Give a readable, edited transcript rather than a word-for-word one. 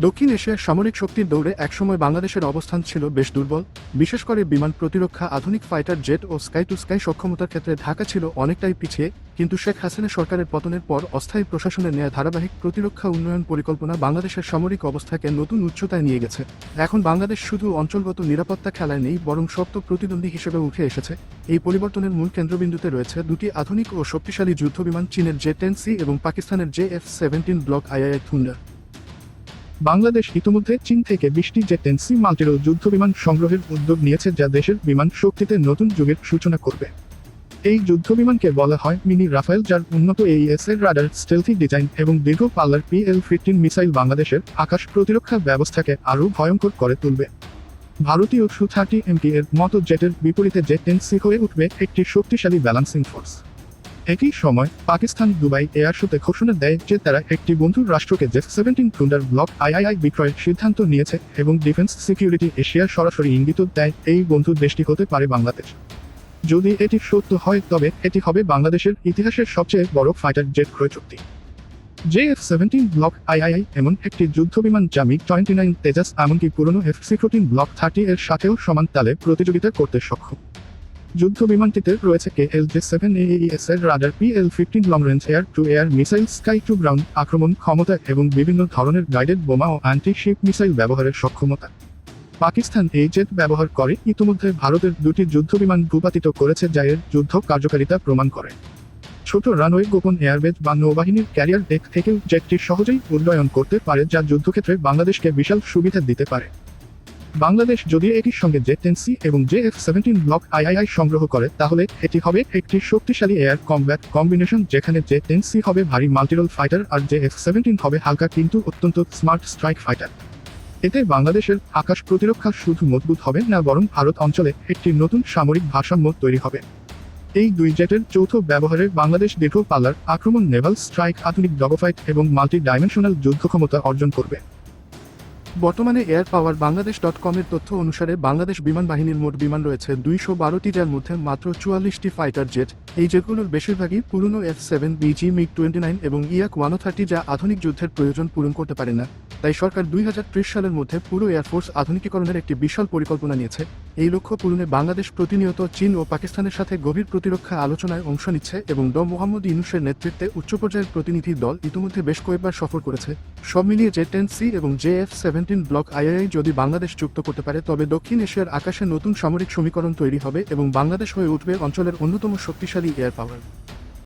দক্ষিণ এশিয়ার সামরিক শক্তির দৌড়ে একসময় বাংলাদেশের অবস্থান ছিল বেশ দুর্বল। বিশেষ করে বিমান প্রতিরক্ষা, আধুনিক fighter jet O sky to sky সক্ষমতার ক্ষেত্রে ঢাকা ছিল অনেকটাই পিছিয়ে। কিন্তু শেখ হাসিনা সরকারের পতনের পর অস্থায়ী প্রশাসনের নেয়া ধারাবাহিক প্রতিরক্ষা উন্নয়ন পরিকল্পনা বাংলাদেশের সামরিক অবস্থাকে নতুন উচ্চতায় নিয়ে গেছে। এখন বাংলাদেশ শুধু অঞ্চলগত নিরাপত্তা খেলায় নেই, বরং শক্ত প্রতিদ্বন্দ্বী হিসেবে উঠে এসেছে। এই পরিবর্তনের মূল কেন্দ্রবিন্দুতে রয়েছে দুটি আধুনিক ও শক্তিশালী যুদ্ধবিমান, চীনের J-10C এবং পাকিস্তানের JF-17 ব্লক II থুন্ডার। বাংলাদেশ ইতিমধ্যে চীন থেকে 20টি J-10C মাল্টিরোল যুদ্ধবিমান সংগ্রহের উদ্যোগ নিয়েছে, যা দেশের বিমান শক্তিতে নতুন যুগের সূচনা করবে। এই যুদ্ধবিমানকে বলা হয় মিনি রাফায়েল, যার উন্নত AES এর রাডার, স্টেলথি ডিজাইন এবং দীর্ঘ পাল্লার PL-15 মিসাইল বাংলাদেশের আকাশ প্রতিরক্ষা ব্যবস্থাকে আরও ভয়ঙ্কর করে তুলবে। ভারতীয় Su-30MK এর মতো জেটের বিপরীতে J-10C হয়ে উঠবে একটি শক্তিশালী ব্যালান্সিং ফোর্স। একই সময় পাকিস্তান দুবাই এয়ার শোতে ঘোষণা দেয় যে তারা একটি বন্ধু রাষ্ট্রকে J-17 থুন্ডার ব্লক II বিক্রয়ের সিদ্ধান্ত নিয়েছে এবং ডিফেন্স সিকিউরিটি এশিয়া সরাসরি ইঙ্গিত দেয় এই বন্ধু দেশটি হতে পারে বাংলাদেশ। যদি এটি সত্য হয়, তবে এটি হবে বাংলাদেশের ইতিহাসের সবচেয়ে বড় ফাইটার জেট ক্রয় চুক্তি। JF-17 ব্লক II এমন একটি যুদ্ধবিমান যা MiG-29 তেজাস এমনকি পুরনো F-14 ব্লক 30 এর সাথেও সমান তালে প্রতিযোগিতা করতে সক্ষম। যুদ্ধবিমানটিতে রয়েছে KLJ-7 AES এর রাডার, PL-15 long range air to air missile, sky to ground আক্রমণ ক্ষমতা এবং বিভিন্ন ধরনের গাইডেড বোমা ও অ্যান্টি শিপ মিসাইল ব্যবহারের সক্ষমতা। পাকিস্তান এই জেট ব্যবহার করে ইতিমধ্যে ভারতের দুটি যুদ্ধবিমান ভূপাতিত করেছে, যা এর যুদ্ধ কার্যকারিতা প্রমাণ করে। ছোট রানওয়ে, গোপন এয়ারবেজ বা নৌবাহিনীর ক্যারিয়ার ডেক থেকেও জেটটি সহজেই উড্ডয়ন করতে পারে, যা যুদ্ধক্ষেত্রে বাংলাদেশকে বিশাল সুবিধা দিতে পারে। বাংলাদেশ যদি একই সঙ্গে J-10C এবং JF-17 ব্লক II সংগ্রহ করে, তাহলে এটি হবে একটি শক্তিশালী এয়ার কমব্যাট কম্বিনেশন, যেখানে J-10C হবে ভারী মাল্টিরোল ফাইটার আর JF-17 হবে হালকা কিন্তু অত্যন্ত স্মার্ট স্ট্রাইক ফাইটার। এতে বাংলাদেশের আকাশ প্রতিরক্ষা শুধু মজবুত হবে না, বরং ভারত অঞ্চলে একটি নতুন সামরিক ভারসাম্য তৈরি হবে। এই দুই জেটের যৌথ ব্যবহারে বাংলাদেশ দীর্ঘ পাল্লার আক্রমণ, নেভাল স্ট্রাইক, আধুনিক ডগফাইট এবং মাল্টি ডাইমেনশনাল যুদ্ধক্ষমতা অর্জন করবে। বর্তমানে এয়ার পাওয়ার বাংলাদেশ.com এর তথ্য অনুসারে বাংলাদেশ বিমান বাহিনীর মোট বিমান রয়েছে 212টি, যার মধ্যে মাত্র 44টি ফাইটার জেট। এই জেটগুলোর বেশিরভাগই পুরনো F-7BG, MiG-29 এবং Yak-130, যা আধুনিক যুদ্ধের প্রয়োজন পূরণ করতে পারে না। তাই সরকার 2030 সালের মধ্যে পুরো এয়ারফোর্স আধুনিকীকরণের একটি বিশাল পরিকল্পনা নিয়েছে। এই লক্ষ্য পূরণে বাংলাদেশ প্রতিনিয়ত চীন ও পাকিস্তানের সাথে গভীর প্রতিরক্ষা আলোচনায় অংশ নিচ্ছে এবং ড. মোহাম্মদ ইউনূসের নেতৃত্বে উচ্চ পর্যায়ের প্রতিনিধি দল ইতিমধ্যে বেশ কয়েকবার সফর করেছে। সব মিলিয়ে J-10C এবং JF-17 ব্লক II যদি বাংলাদেশ যুক্ত করতে পারে, তবে দক্ষিণ এশিয়ার আকাশে নতুন সামরিক সমীকরণ তৈরি হবে এবং বাংলাদেশ হয়ে উঠবে অঞ্চলের অন্যতম শক্তিশালী এয়ার পাওয়ার।